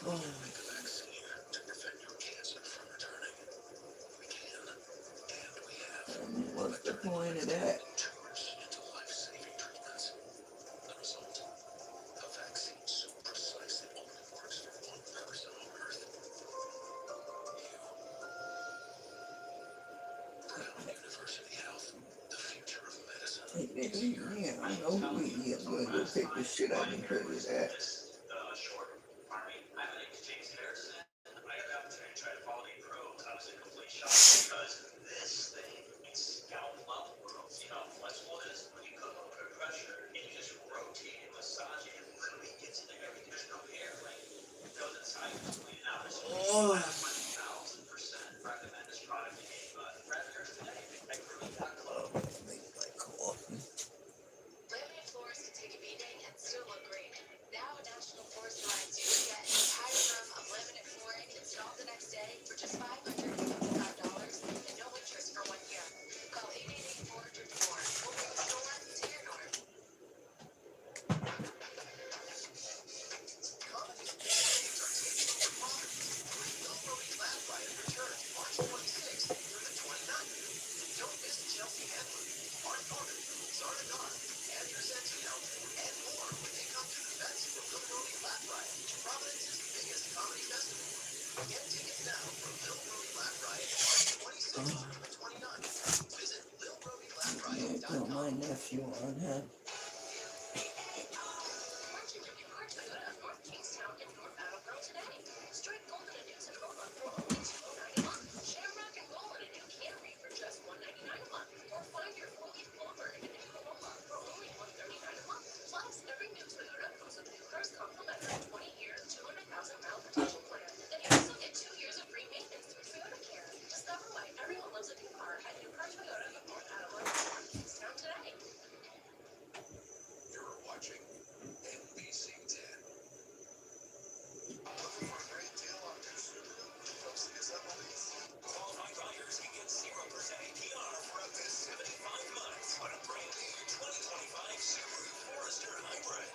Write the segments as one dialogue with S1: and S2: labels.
S1: Oh. Make a vaccine to prevent your cancer from returning. We can, and we have. What's the point of that? Tumors into life-saving treatments. The result: a vaccine so precise it only works for one person on Earth. You. Brown University Health, the future of medicine. Yeah, I know who he is. I'm gonna go take the shit out and put it at. Sure. All right. My name is James Harrison. I got the opportunity to try the Quality Pro. I was in complete shock because this thing is scalp level. You know how flexible it is when you put a little bit of pressure and you just rotate and massage it. It literally gets into everything. There's no hair. Like, it goes inside completely. Now there's 1,000% recommend this product to anybody. Grab yours today at Groovy.club. Make my coffee. Laminate floors can take a beating and still look great. Now National Floor Designs you can get an entire room of laminate flooring installed the next day for just $555 and no interest for 1 year. Call 888-400-FLOOR or bring the store to your door. Comedy and games are taking over properties. Real Brody Laugh Riot returns March 26th through the 29th. Don't miss Chelsea Handler, Mark Norman, Zardagar, Andrew Santino, and more when they come to the fest for Real Brody Laugh Riot, Providence's biggest comedy festival. Get tickets now for Lil Brody Laugh Riot March 26th through the 29th. Visit lilbrodylaughriot.com. Put my nephew on him. You're watching NBC 10. Looking for a great deal on new Subaru? Come see us at Willys. Qualified buyers can get 0% APR for up to 75 months on a brand new 2025 Subaru Forester Hybrid.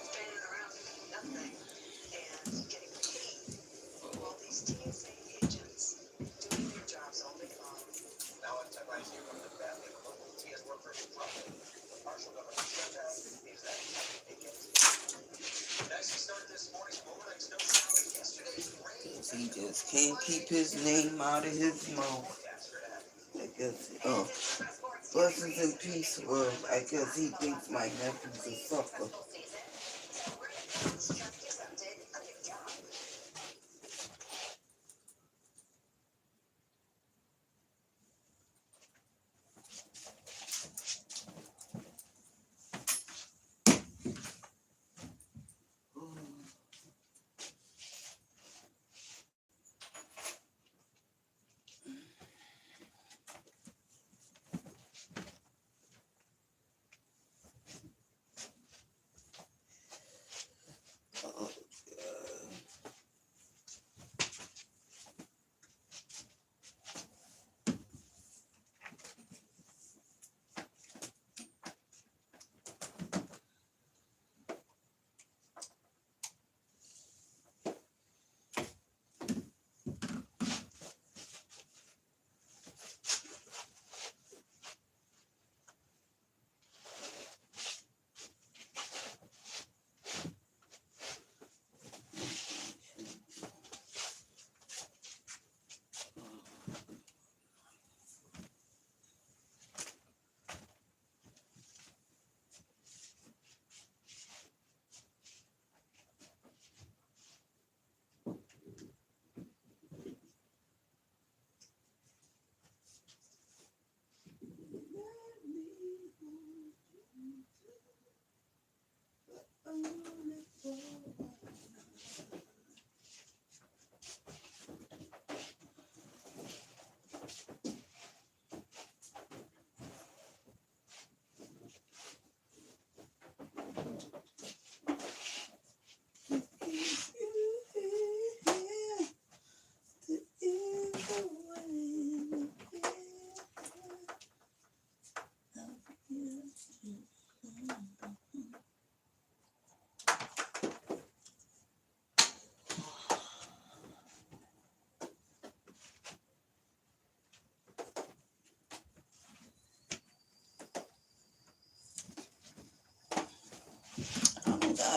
S1: Standing around doing nothing and getting paid. All these TSA agents doing their jobs all day long. Now on tonight's here from the family of local TS workers in trouble. The partial government shutdown is that ticket. Next, we start this morning's overnight snow shower. Yesterday's rain. He just can't keep his name out of his mouth. I guess, blessings and peace, world. I guess he thinks my nephew's a sucker.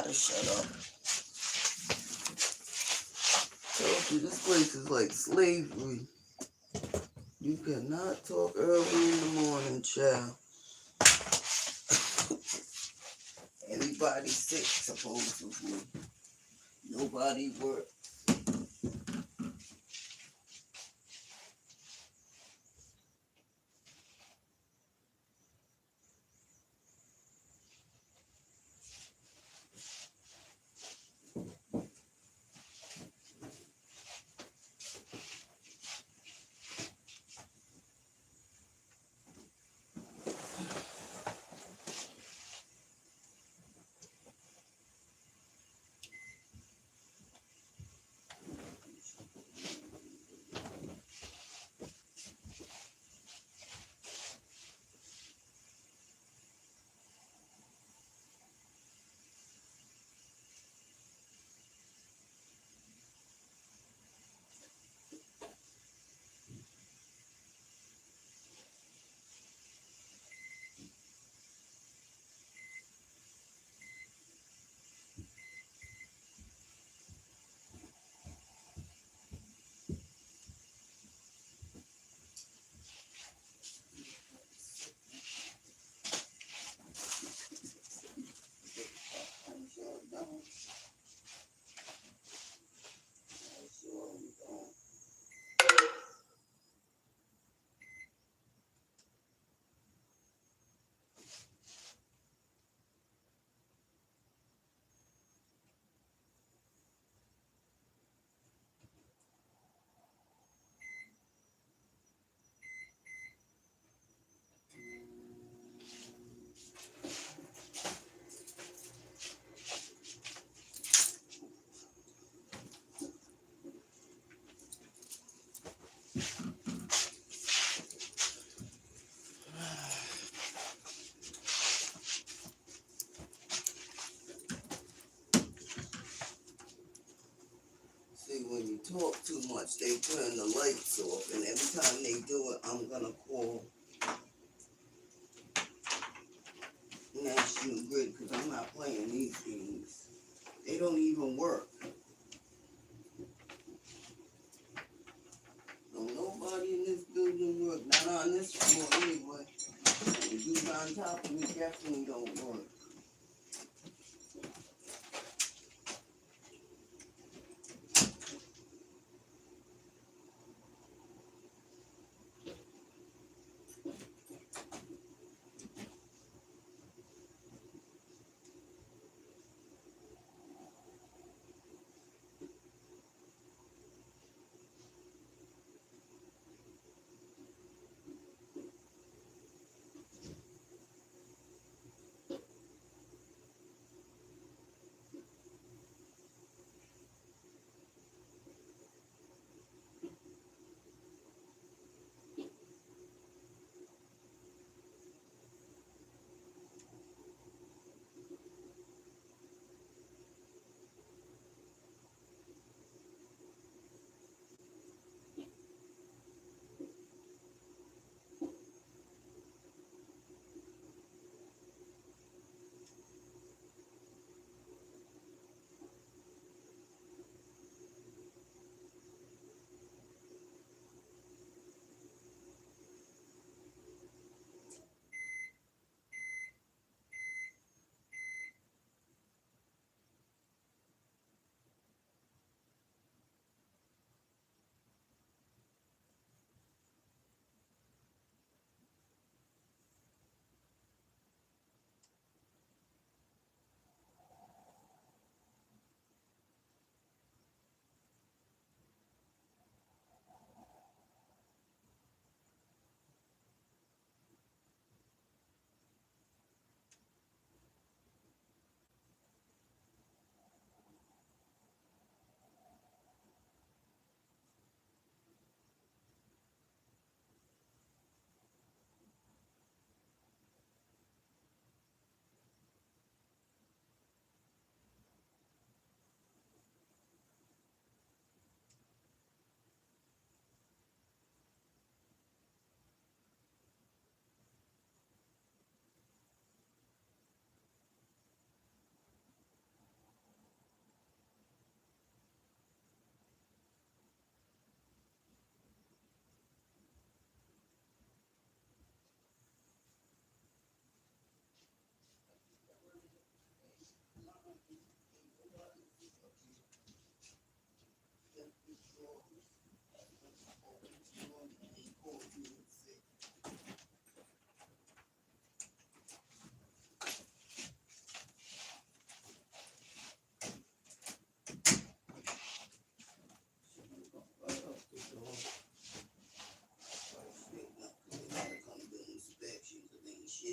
S2: gotta shut up. Told you this place is like slavery. You cannot talk early in the morning, child. Everybody's sick, supposedly. Nobody works. See, when you talk too much, they turn the lights off, and every time they do it, I'm gonna call National Grid because I'm not playing these games. They don't even work. No, nobody in this building work. Not on this floor anyway. The dude on top of me definitely don't work.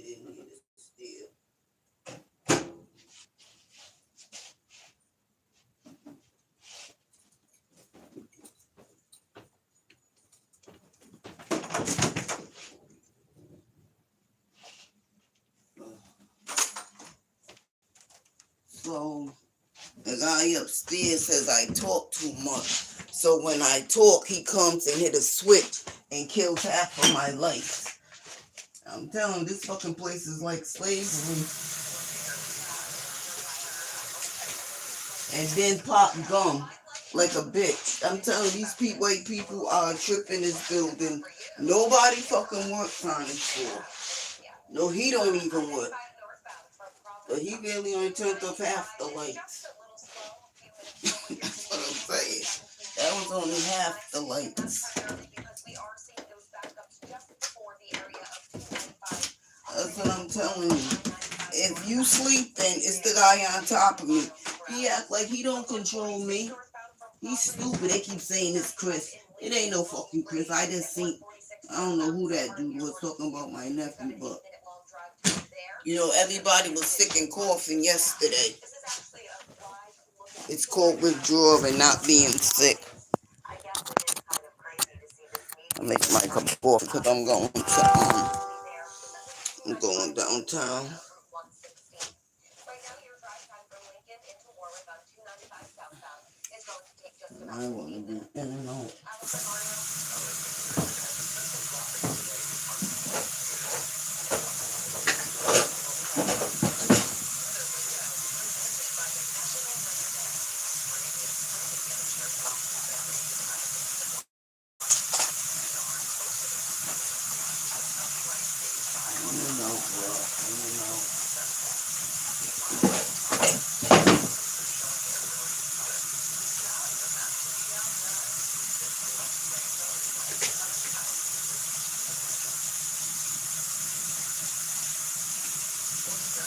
S2: in here to steal. So the guy upstairs says I talk too much. So when I talk, he comes and hit a switch and kills half of my life. I'm telling you, this fucking place is like slavery. And then pop gum like a bitch. I'm telling you, these white people are tripping this building. Nobody fucking works on this floor. No, he don't even work. But he really only turned off half the lights. That's what I'm saying. That was only half the lights. That's what I'm telling you. If you sleeping, it's the guy on top of me. He act like he don't control me. He's stupid. They keep saying it's Chris. It ain't no fucking Chris. I just seen, I don't know who that dude was talking about my nephew, but you know, everybody was sick and coughing yesterday. It's called withdrawal and not being sick. I make my cup of coffee because I'm going downtown. I want to be in and out.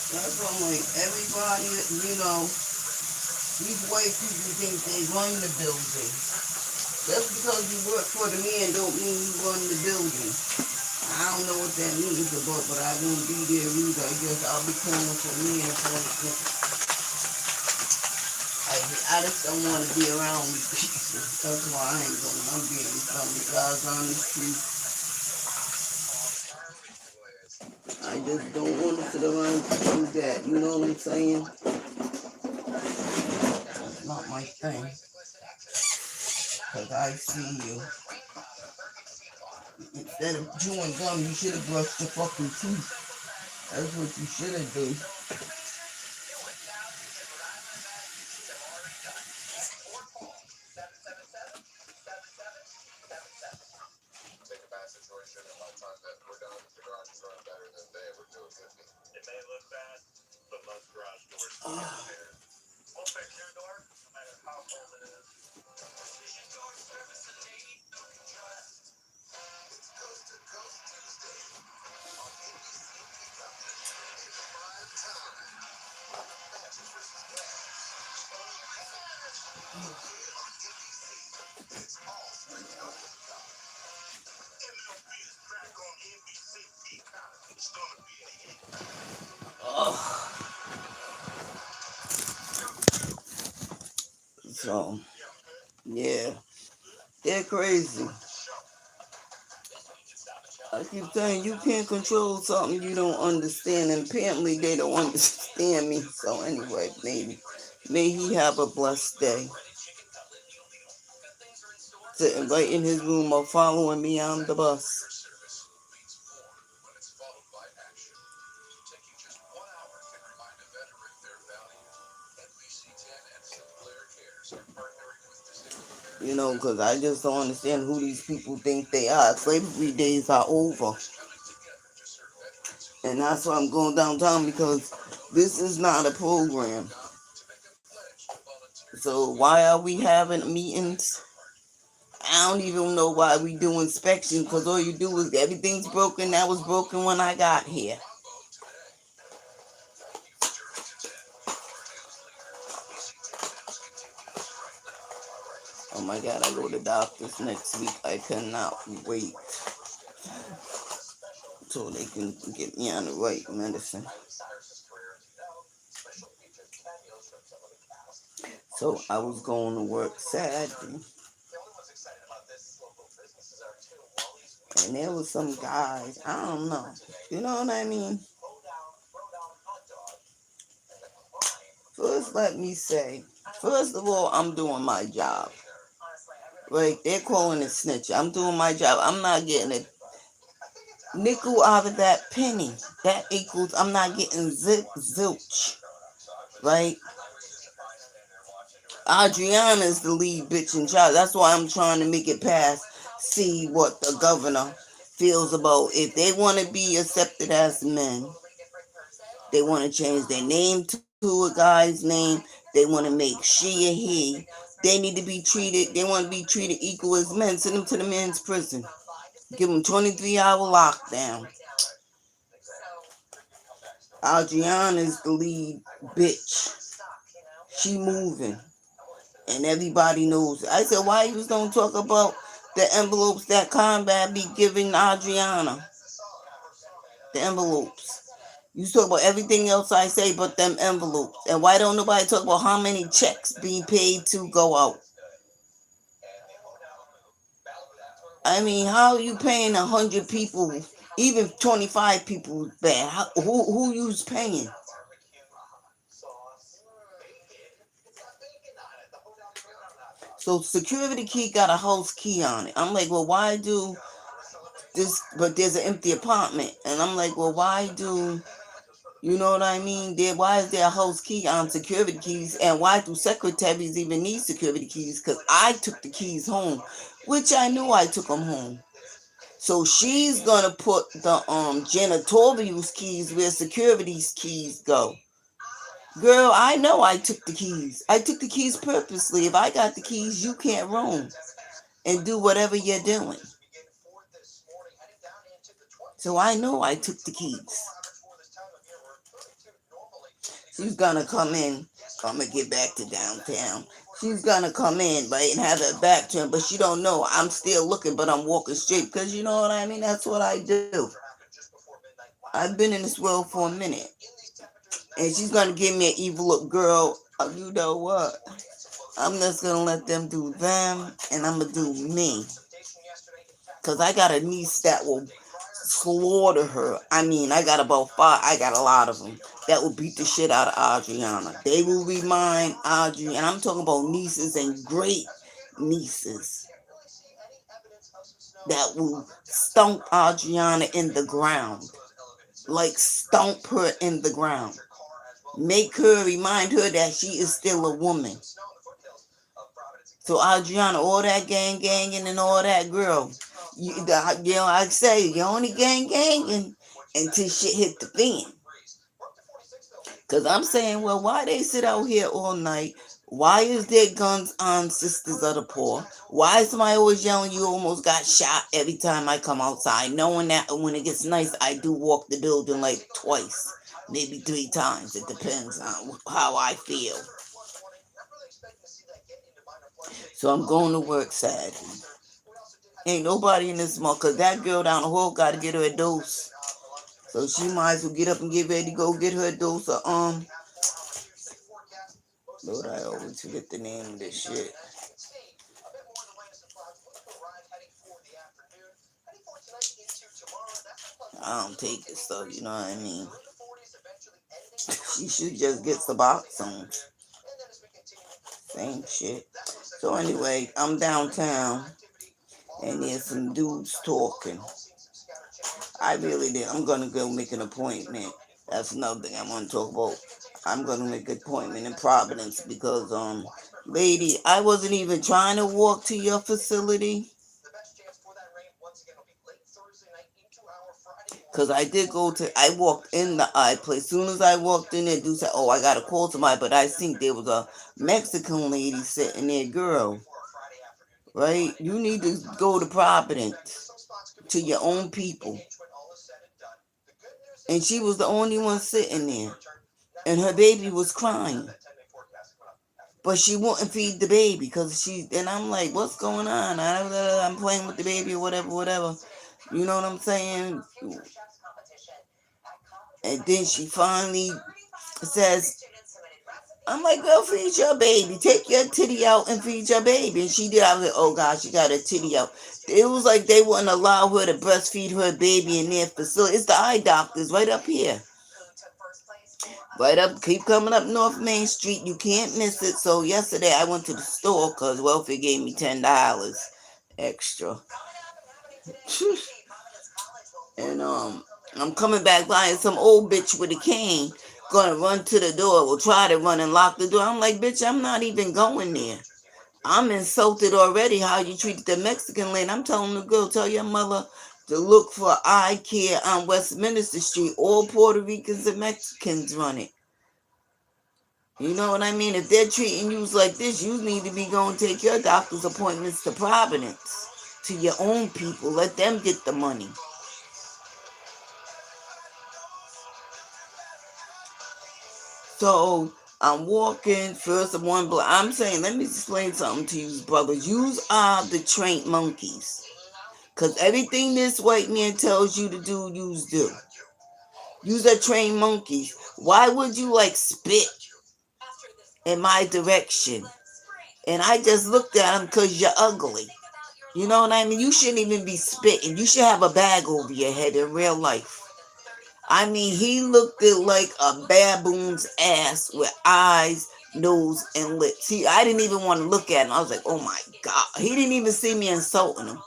S2: That's what I'm like, everybody, you know, these white people think they run the building. Just because you work for the man don't mean you run the building. I don't know what that means, but I won't be there either. I guess I'll be calling for me and I just don't want to be around these people. That's why I ain't going. I'm being some guys on the street. I just don't want to sit around and do that. You know what I'm saying? That's not my thing. Because I see you. Instead of chewing gum, you should have brushed your fucking teeth. That's what you should have done. So, yeah, they're crazy. I keep saying you can't control something you don't understand, and apparently they don't understand me. So anyway, may he have a blessed day. Sitting right in his room or following me on the bus. You know, because I just don't understand who these people think they are. Slavery days are over. And that's why I'm going downtown, because this is not a program. So why are we having meetings? I don't even know why we do inspections, because all you do is everything's broken. That was broken when I got here. Oh my God, I go to the doctor's next week. I cannot wait. so they can get me on the right medicine.
S1: Miley Cyrus's career, as you know, special featured cameos from some of the cast on the
S2: So I
S1: show.
S2: was going to work Saturday,
S1: The only ones excited about this local businesses are two Wally's
S2: and
S1: Wheaties,
S2: there
S1: a
S2: was some
S1: special
S2: guys.
S1: limited
S2: I don't know.
S1: offer today.
S2: You know what I mean?
S1: Throwdown hot dog, and the crime
S2: First, let me say, first of all, I'm doing my job.
S1: later.
S2: Like, they're calling it snitch. I'm doing my job. I'm not getting a
S1: I think it's ironic
S2: nickel
S1: that
S2: out of
S1: Millicent
S2: that
S1: said
S2: penny.
S1: Wally's
S2: That
S1: crushed the
S2: equals, I'm
S1: ice
S2: not
S1: cream
S2: getting
S1: company for watching the Facebook
S2: zilch.
S1: growing up. So
S2: Right?
S1: I was just a bystander watching her at the Walmart
S2: Adriana is the
S1: checkout.
S2: lead bitch in charge. That's why I'm trying to make it past. See what the governor feels about. If they want to be accepted as men, they want to change their name to a guy's name. They want to make she a he. They need to be treated. They want to be treated equal as men. Send them to the men's prison. Give them 23-hour lockdown.
S1: Exactly. Pretty good comeback story.
S2: Adriana is the lead bitch. She moving. And everybody knows it. I said, why you just don't talk about the envelopes that Combat be giving Adriana? The envelopes. You talk about everything else I say but them envelopes. And why don't nobody talk about how many checks being paid to go out? I mean, how are you paying 100 people, even 25 people back? Who you's paying? So security key got a house key on it. I'm like, well, why do this? But there's an empty apartment, and I'm like, well, why do you know what I mean? Why is there a house key on security keys, and why do secretaries even need security keys? Because I took the keys home, which I knew I took them home. So she's gonna put the janitorial keys where security's keys go. Girl, I know I took the keys. I took the keys purposely. If I got the keys, you can't roam and do whatever you're doing. So I know I took the keys. She's gonna come in. I'm gonna get back to downtown. She's gonna come in, right, and have her back to him, but she don't know. I'm still looking, but I'm walking straight because you know what I mean. That's what I do. I've been in this world for a minute, and she's gonna give me an evil look, girl. You know what? I'm just gonna let them do them, and I'm gonna do me. Cause I got a niece that will slaughter her. I mean, I got about 5. I got a lot of them that will beat the shit out of Adriana. They will remind Audrey, and I'm talking about nieces and great nieces that will stomp Adriana in the ground, like stomp her in the ground. Make her remind her that she is still a woman. So Adriana, all that ganging and all that, girl, I say you only ganging until shit hit the fan. Cause I'm saying, well, why they sit out here all night? Why is there guns on Sisters of the Poor? Why is somebody always yelling you almost got shot every time I come outside? Knowing that when it gets nice, I do walk the building like twice, maybe 3 times. It depends on how I feel. So I'm going to work Saturday. Ain't nobody in this mall, cause that girl down the hall got to get her a dose. So she might as well get up and get ready to go get her a dose of Lord, I always forget the name of this shit. I don't take this stuff, you know what I mean? She should just get Suboxone. Same shit. So anyway, I'm downtown, and there's some dudes talking. I really did. I'm gonna go make an appointment. That's another thing I want to talk about. I'm gonna make an appointment in Providence because lady, I wasn't even trying to walk to your facility. Cause I did go to, I walked in the eye place. As soon as I walked in there, dude said, "Oh, I gotta call somebody." But I think there was a Mexican lady sitting there, girl. Right? You need to go to Providence to your own people. And she was the only one sitting there, and her baby was crying. But she wouldn't feed the baby because and I'm like, what's going on? I'm playing with the baby or whatever. You know what I'm saying? And then she finally says, I'm like, girl, feed your baby. Take your titty out and feed your baby. And she did. I was like, oh God, she got her titty out. It was like they wouldn't allow her to breastfeed her baby in their facility. It's the eye doctors right up here. Right up, keep coming up North Main Street. You can't miss it. So yesterday I went to the store because welfare gave me $10 extra. And I'm coming back by and some old bitch with a cane gonna run to the door. Will try to run and lock the door. I'm like, bitch, I'm not even going there. I'm insulted already how you treated the Mexican lady. I'm telling the girl, tell your mother to look for eye care on Westminster Street. All Puerto Ricans and Mexicans run it. You know what I mean? If they're treating you like this, you need to be going to take your doctor's appointments to Providence, to your own people. Let them get the money. So I'm walking first of one block. I'm saying, let me explain something to you, brothers. Yous are the trained monkeys. Because everything this white man tells you to do, yous do. Yous are trained monkeys. Why would you like spit in my direction? And I just looked at him because you're ugly. You know what I mean? You shouldn't even be spitting. You should have a bag over your head in real life. I mean, he looked at like a baboon's ass with eyes, nose, and lips. I didn't even want to look at him. I was like, oh my God. He didn't even see me insulting him.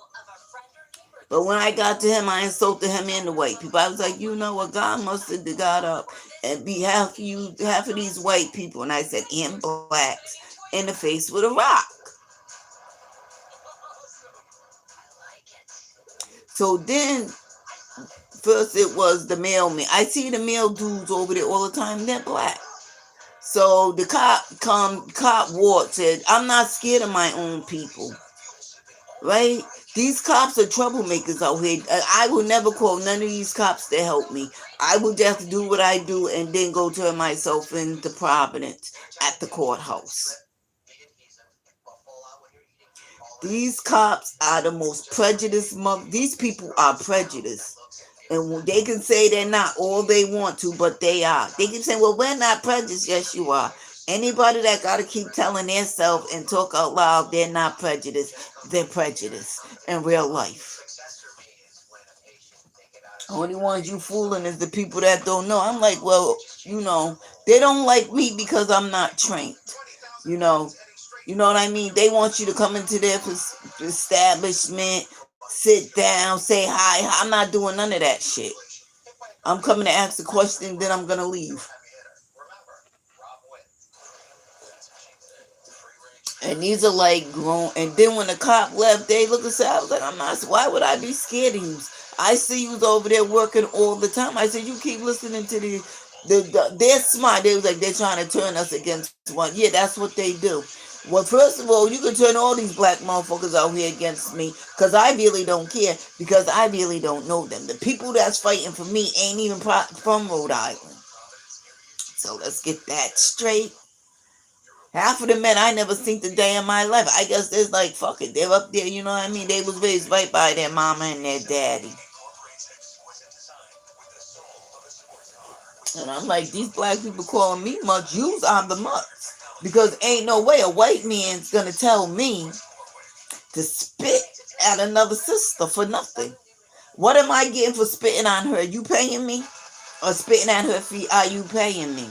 S2: But when I got to him, I insulted him and the white people. I was like, you know what? God must have got up and be half of these white people. And I said, and blacks in the face with a rock. So then, first it was the mailman. I see the male dudes over there all the time. They're black. So the cop Ward said, I'm not scared of my own people. Right? These cops are troublemakers out here. I will never call none of these cops to help me. I will just do what I do and then go turn myself into Providence at the courthouse. These cops are the most prejudiced. These people are prejudiced. And they can say they're not all they want to, but they are. They can say, well, we're not prejudiced. Yes, you are. Anybody that got to keep telling themselves and talk out loud, they're not prejudiced. They're prejudiced in real life. Only ones you fooling is the people that don't know. I'm like, well, they don't like me because I'm not trained. You know, you know what I mean? They want you to come into their establishment, sit down, say hi. I'm not doing none of that shit. I'm coming to ask a question, then I'm gonna leave. And these are like grown. And then when the cop left, they look and say, I was like, I'm not. Why would I be scared of you? I see you over there working all the time. I said, you keep listening to they're smart. They was like, they're trying to turn us against one. Yeah, that's what they do. Well, first of all, you can turn all these black motherfuckers out here against me because I really don't care because I really don't know them. The people that's fighting for me ain't even from Rhode Island. So let's get that straight. Half of the men I never seen the day in my life. I guess there's like, fuck it. They're up there, you know what I mean? They was raised right by their mama and their daddy. And I'm like, these black people calling me much, use I'm the mutts. Because ain't no way a white man's gonna tell me to spit at another sister for nothing. What am I getting for spitting on her? You paying me? Or spitting at her feet, are you paying me?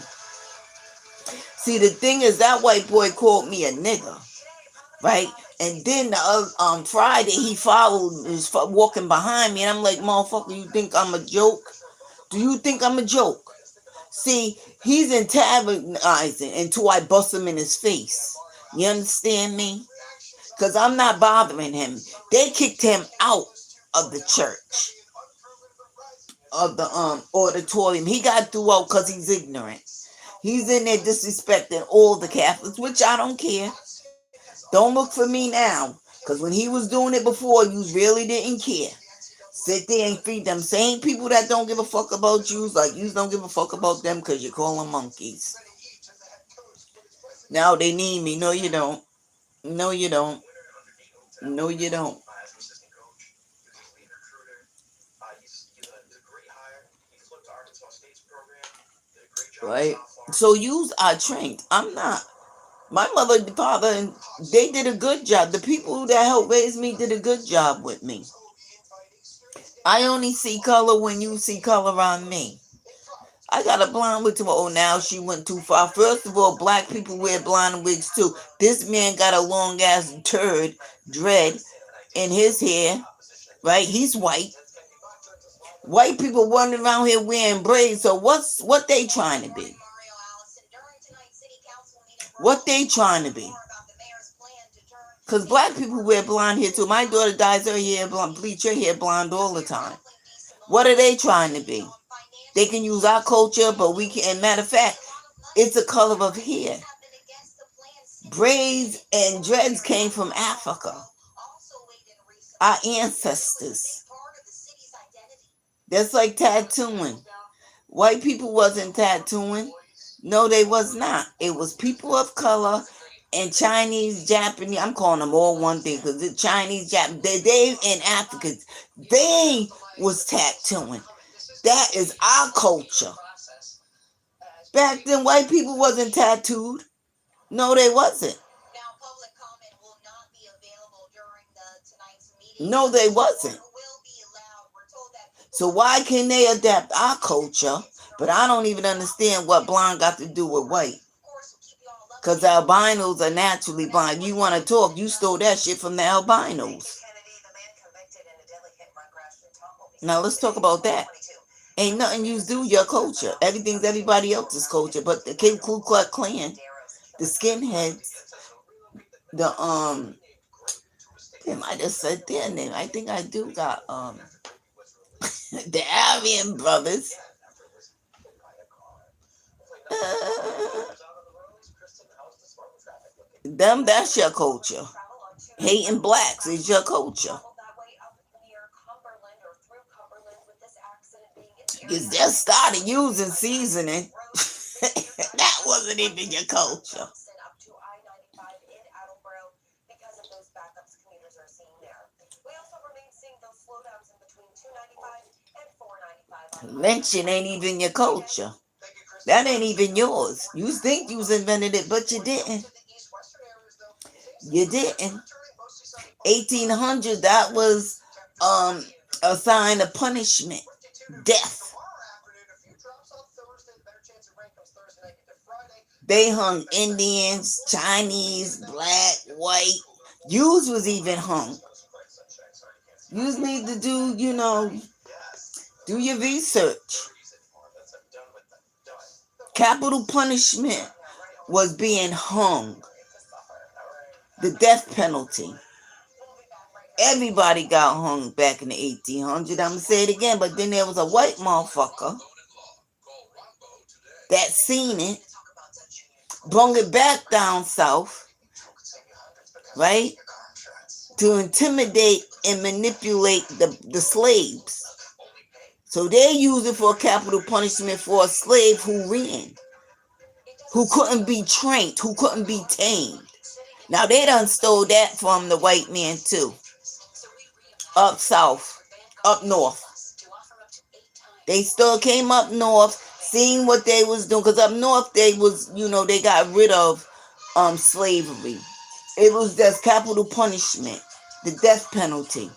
S2: See, the thing is, that white boy called me a nigger, right? And then Friday, he was walking behind me, and I'm like, motherfucker, you think I'm a joke? Do you think I'm a joke? See, he's antagonizing until I bust him in his face. You understand me? Because I'm not bothering him. They kicked him out of the church, of the auditorium. He got threw out because he's ignorant. He's in there disrespecting all the Catholics, which I don't care. Don't look for me now. Because when he was doing it before, you really didn't care. Sit there and feed them same people that don't give a fuck about Jews like you don't give a fuck about them because you call them monkeys. Now they need me. No, you don't. No, you don't. No, you don't. right? So yous are trained. I'm not. My mother and father, and they did a good job. The people that helped raise me did a good job with me. I only see color when you see color on me. I got a blonde wig too. Oh, now she went too far. First of all, black people wear blonde wigs too. This man got a long ass turd, dread, in his hair, right? He's white. White people running around here wearing braids. So what they trying to be? What they trying to be? Because black people wear blonde hair too. My daughter dyes her hair blonde, bleach her hair blonde all the time. What are they trying to be? They can use our culture, but we can. And matter of fact, it's a color of hair. Braids and dreads came from Africa. Our ancestors. That's like tattooing. White people wasn't tattooing. No, they was not. It was people of color and Chinese, Japanese. I'm calling them all one thing because the Chinese, Japanese, they and Africans, they was tattooing. That is our culture. Back then, white people wasn't tattooed. No, they wasn't. No, they wasn't. So why can they adapt our culture? But I don't even understand what blonde got to do with white. Because albinos are naturally blind. You want to talk, you stole that shit from the albinos. Now let's talk about that. Ain't nothing you do your culture. Everything's everybody else's culture. But the Ku Klux Klan, the skinheads, the damn, I just said their name. I think I do got the Aryan brothers. Them, that's your culture. Hating blacks is your culture. You just started using seasoning. That wasn't even your culture. Lynching ain't even your culture. That ain't even yours. You think you invented it, but you didn't. You didn't. 1800, that was a sign of punishment. Death. They hung Indians, Chinese, black, white. Yous was even hung. Yous need to do, do your research. Capital punishment was being hung. The death penalty. Everybody got hung back in the 1800s. I'm going to say it again, but then there was a white motherfucker that seen it, brung it back down south, right, to intimidate and manipulate the slaves. So they used it for a capital punishment for a slave who ran, who couldn't be trained, who couldn't be tamed. Now they done stole that from the white man too. Up south, up north. They still came up north, seeing what they was doing. Because up north they was, they got rid of slavery. It was just capital punishment, the death penalty.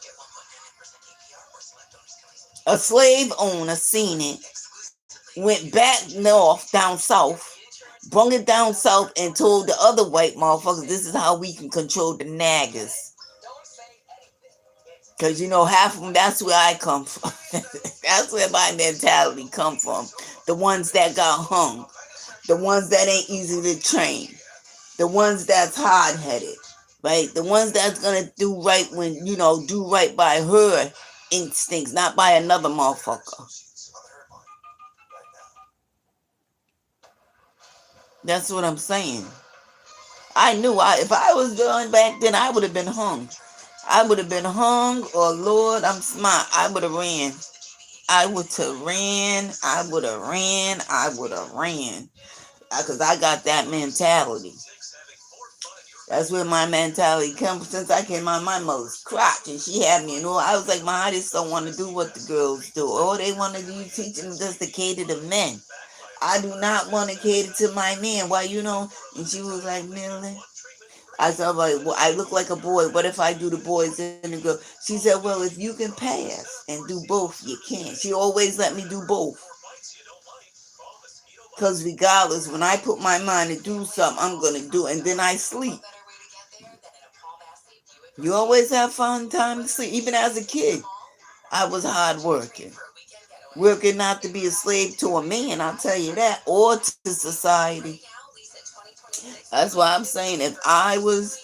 S2: A slave owner seen it, went back north, down south, brung it down south and told the other white motherfuckers, this is how we can control the naggers. Because, half of them, that's where I come from. That's where my mentality come from. The ones that got hung. The ones that ain't easy to train. The ones that's hard-headed. Right? The ones that's going to do right when, do right by her instincts, not by another motherfucker. That's what I'm saying. I knew if I was going back then, I would have been hung. I would have been hung, or Lord, I'm smart. I would have ran. I would have ran. I would have ran. I would have ran. Because I got that mentality. That's where my mentality comes since I came out of my mother's crotch. And she had me, I was like, I just don't want to do what the girls do. All they want to do is teach them just to cater to men. I do not want to cater to my man. Why, you know? And she was like, Millie. I said, like, well, I look like a boy. What if I do the boys and the girl? She said, well, if you can pass and do both, you can. She always let me do both. Because regardless, when I put my mind to do something, I'm going to do it. And then I sleep. You always have fun time to sleep. Even as a kid, I was hard working. Working not to be a slave to a man, I'll tell you that, or to society. That's why I'm saying if I was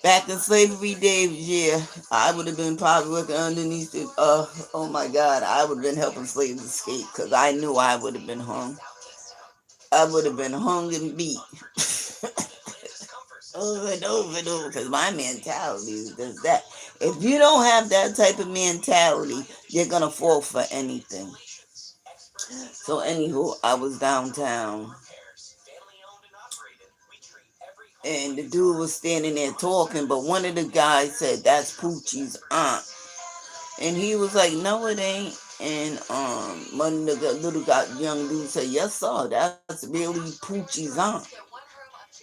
S2: back in slavery days, yeah, I would have been probably working underneath the, oh my God, I would have been helping slaves escape because I knew I would have been hung. I would have been hung and beat. Over and over and over because my mentality is just that. If you don't have that type of mentality, you're going to fall for anything. So anywho, I was downtown and the dude was standing there talking, but one of the guys said, that's Poochie's aunt. And he was like, no, it ain't. And one of the little young dude said, yes, sir, that's really Poochie's aunt.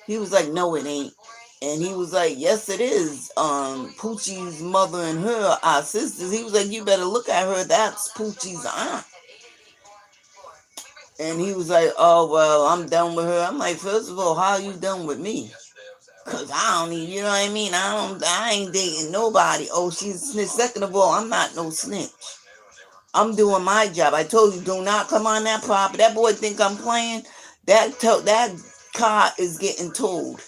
S2: He was like, no, it ain't. And he was like, yes, it is. Poochie's mother and her are sisters. He was like, you better look at her. That's Poochie's aunt. And he was like, oh, well, I'm done with her. I'm like, first of all, how are you done with me? Because I don't even, you know what I mean? I ain't dating nobody. Oh, she's a snitch. Second of all, I'm not no snitch. I'm doing my job. I told you, do not come on that property. That boy think I'm playing. That car is getting towed.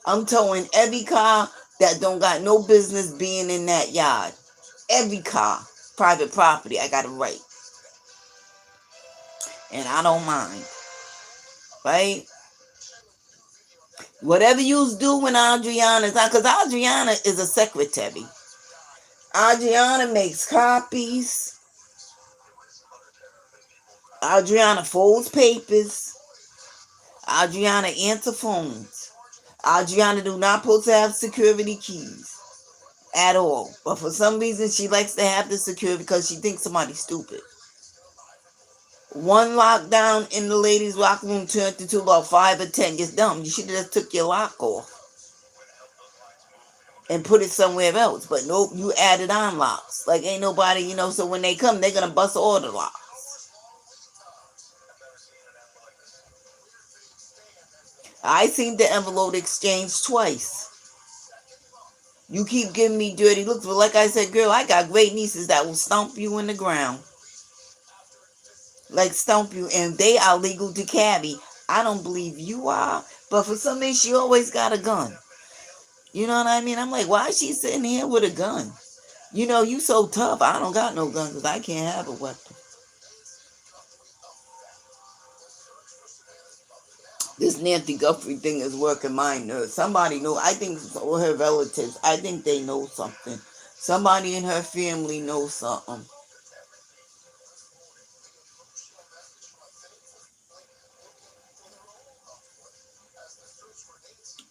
S2: I'm towing every car that don't got no business being in that yard. Every car, private property, I got a right. And I don't mind. Right? Whatever you do when Adriana's on, because Adriana is a secretary. Adriana makes copies. Adriana folds papers. Adriana answers phones. Adriana do not supposed to have security keys at all. But for some reason, she likes to have the security because she thinks somebody's stupid. One lockdown in the ladies' locker room turned into about 5 or 10. It's dumb. You should have just took your lock off and put it somewhere else. But nope, you added on locks. Like ain't nobody, so when they come, they're going to bust all the locks. I seen the envelope exchange twice. You keep giving me dirty looks, but like I said, girl, I got great nieces that will stomp you in the ground. Like stomp you, and they are legal to carry. I don't believe you are, but for some reason, she always got a gun. You know what I mean? I'm like, why is she sitting here with a gun? You so tough. I don't got no gun because I can't have a weapon. This Nancy Guthrie thing is working my nerves. Somebody know. I think all her relatives, I think they know something. Somebody in her family knows something.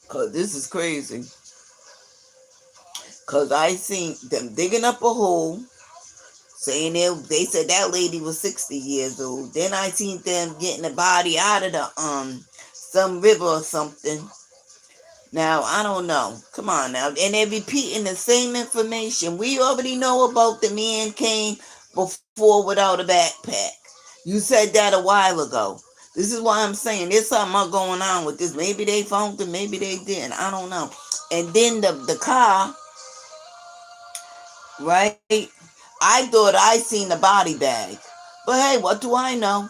S2: Because this is crazy. Because I seen them digging up a hole, saying they said that lady was 60 years old. Then I seen them getting the body out of the some river or something. Now, I don't know. Come on now. And they're repeating the same information. We already know about the man came before without a backpack. You said that a while ago. This is why I'm saying there's something going on with this. Maybe they found him, maybe they didn't. I don't know. And then the car, right? I thought I seen the body bag. But hey, what do I know?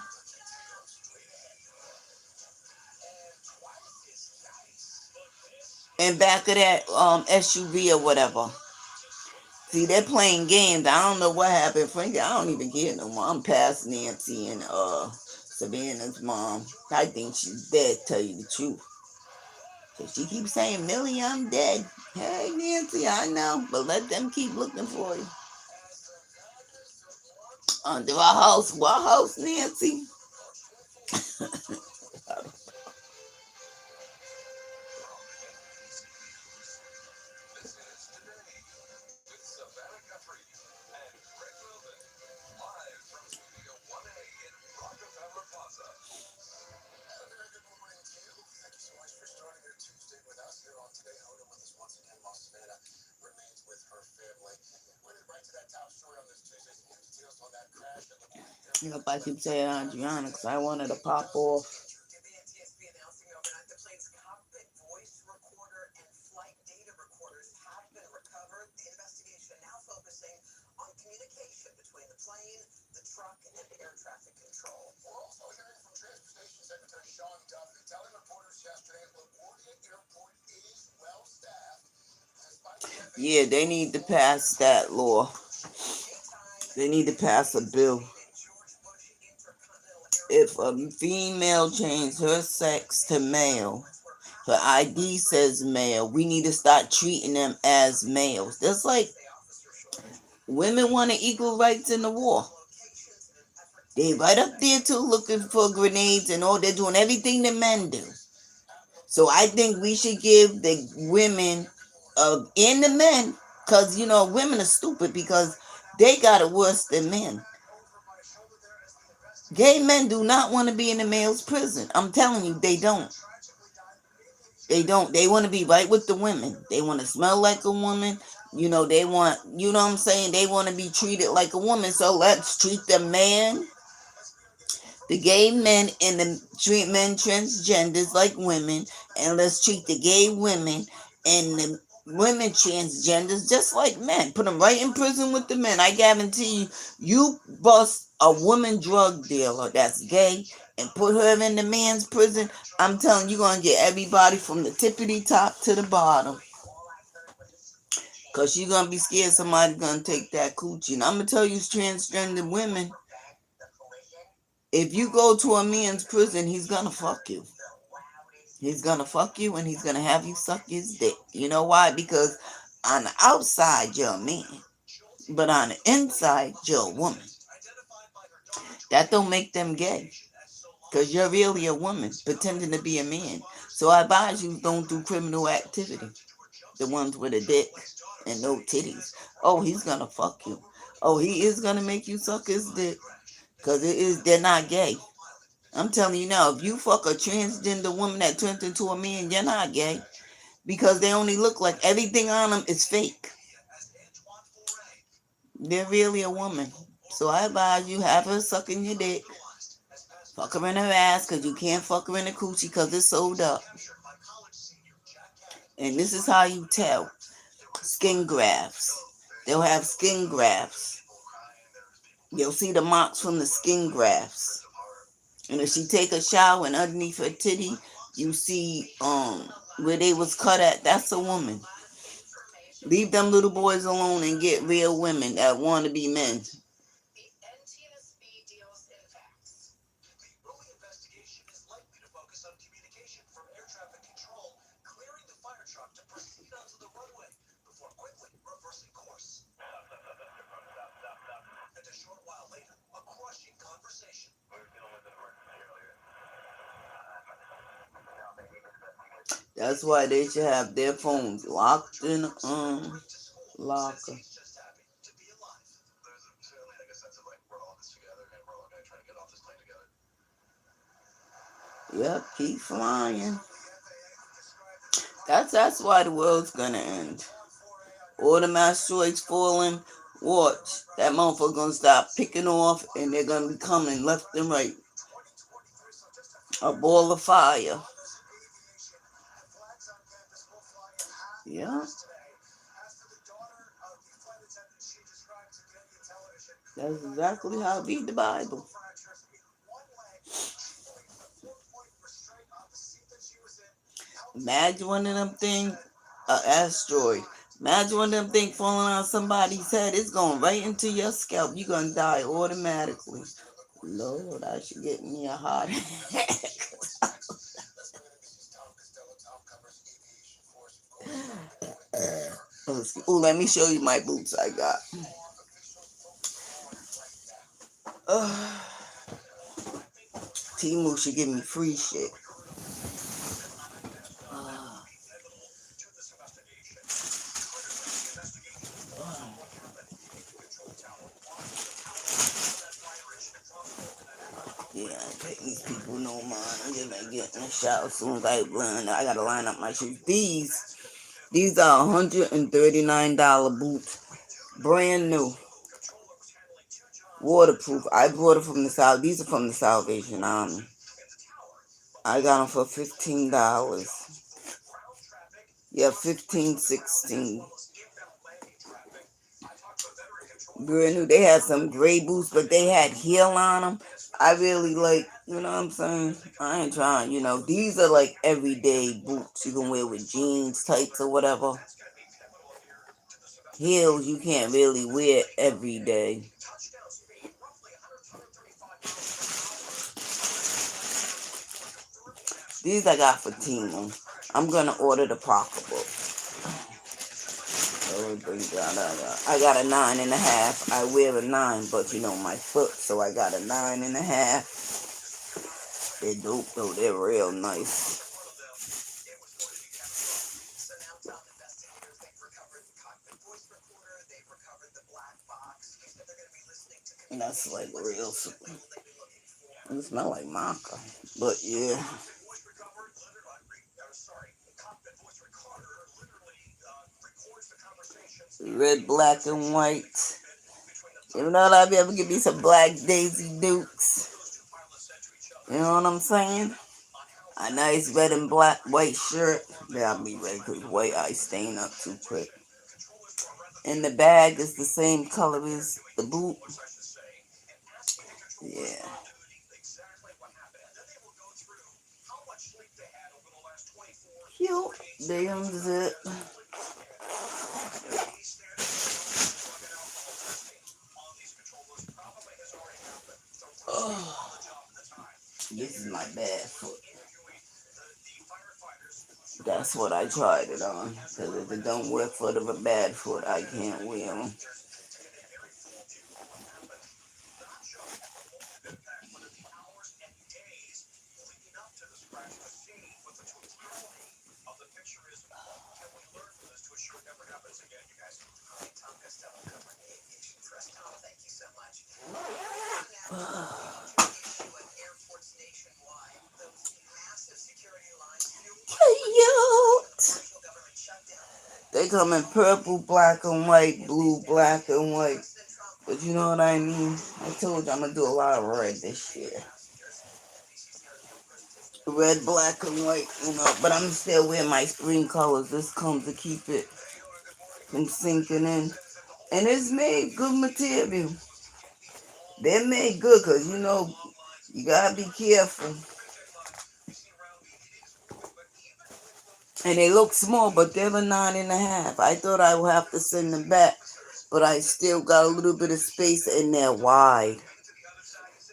S2: In back of that SUV or whatever. See, they're playing games. I don't know what happened. Frankly, I don't even care no more. I'm past Nancy and Savannah's mom. I think she's dead, tell you the truth. So she keeps saying, Millie, I'm dead. Hey, Nancy, I know. But let them keep looking for you. Under our house. What house, Nancy? Yep, I keep saying Adriana because I wanted to pop off.
S1: NTSB announcing overnight the plane's cockpit voice recorder and flight data recorders have been recovered. The investigation now focusing on communication between the plane, the truck, and air traffic control. We're also hearing from Transportation Secretary Sean Duffy telling reporters yesterday LaGuardia Airport is well staffed.
S2: Yeah, they need to pass that law. They need to pass a bill. If a female changes her sex to male, her ID says male, we need to start treating them as males. That's like women wanted equal rights in the war. They right up there too looking for grenades and all. They're doing everything the men do. So I think we should give the women and the men, because, women are stupid because they got it worse than men. Gay men do not want to be in a male's prison. I'm telling you, they don't. They don't. They want to be right with the women. They want to smell like a woman. They want, what I'm saying? They want to be treated like a woman. So let's treat the man, the gay men, and the treat men transgenders like women. And let's treat the gay women and the women transgenders just like men. Put them right in prison with the men. I guarantee you, you bust a woman drug dealer that's gay and put her in the man's prison, I'm telling you, you're going to get everybody from the tippity top to the bottom. Because you're going to be scared somebody's going to take that coochie. And I'm going to tell you, transgender women, if you go to a man's prison, he's going to fuck you. He's going to fuck you and he's going to have you suck his dick. You know why? Because on the outside, you're a man. But on the inside, you're a woman. That don't make them gay. Because you're really a woman pretending to be a man. So I advise you don't do criminal activity. The ones with a dick and no titties. Oh, he's going to fuck you. Oh, he is going to make you suck his dick. Because they're not gay. I'm telling you now, if you fuck a transgender woman that turns into a man, you're not gay. Because they only look like everything on them is fake. They're really a woman. So I advise you, have her sucking your dick. Fuck her in her ass because you can't fuck her in the coochie because it's sewed up. And this is how you tell. Skin grafts. They'll have skin grafts. You'll see the marks from the skin grafts. And if she take a shower and underneath her titty, you see where they was cut at, that's a woman. Leave them little boys alone and get real women that want to be men. That's why they should have their phones locked in locker. Yep, keep flying. That's why the world's gonna end. All the asteroids falling. Watch, that motherfucker gonna stop picking off, and they're gonna be coming left and right. A ball of fire. Yeah. That's exactly how I read the Bible. Imagine one of them things, an asteroid. Imagine one of them things falling on somebody's head. It's going right into your scalp. You're going to die automatically. Lord, I should get me a heart attack. Oh, let me show you my boots I got. Timu should give me free shit. Yeah, I take these people no mind. I'm just gonna get in the shower as soon as I gotta line up my shoes. These are $139 boots. Brand new. waterproof. I bought it from the South. These are from the Salvation Army. I got them for $15. Yeah, 15, 16. Brand new. They had some gray boots, but they had heel on them. I really like, you know what I'm saying? I ain't trying, these are like everyday boots you can wear with jeans, tights, or whatever. Heels you can't really wear every day. These I got for Timo. I'm gonna order the pocketbook. I got a 9.5. I wear a 9, but my foot, so I got a 9.5. They're dope though. They're real nice. And that's like real. It smell like maca, but yeah. Red, black, and white. You know what? I'll be able to give me some black Daisy Dukes. You know what I'm saying? A nice red and black white shirt. That'll be ready because white I stain up too quick. And the bag is the same color as the boot. Yeah. Cute. Damn it. Oh, this is my bad foot. That's what I tried it on. Because if it don't work for the bad foot, I can't wear them. Cute. They come in purple, black and white, blue, black and white. But you know what I mean? I told you I'm going to do a lot of red this year. Red, black, and white, But I'm still wearing my spring colors. This comes to keep it from sinking in. And it's made good material. They're made good because, you got to be careful. And they look small, but they're a 9.5. I thought I would have to send them back, but I still got a little bit of space in there wide.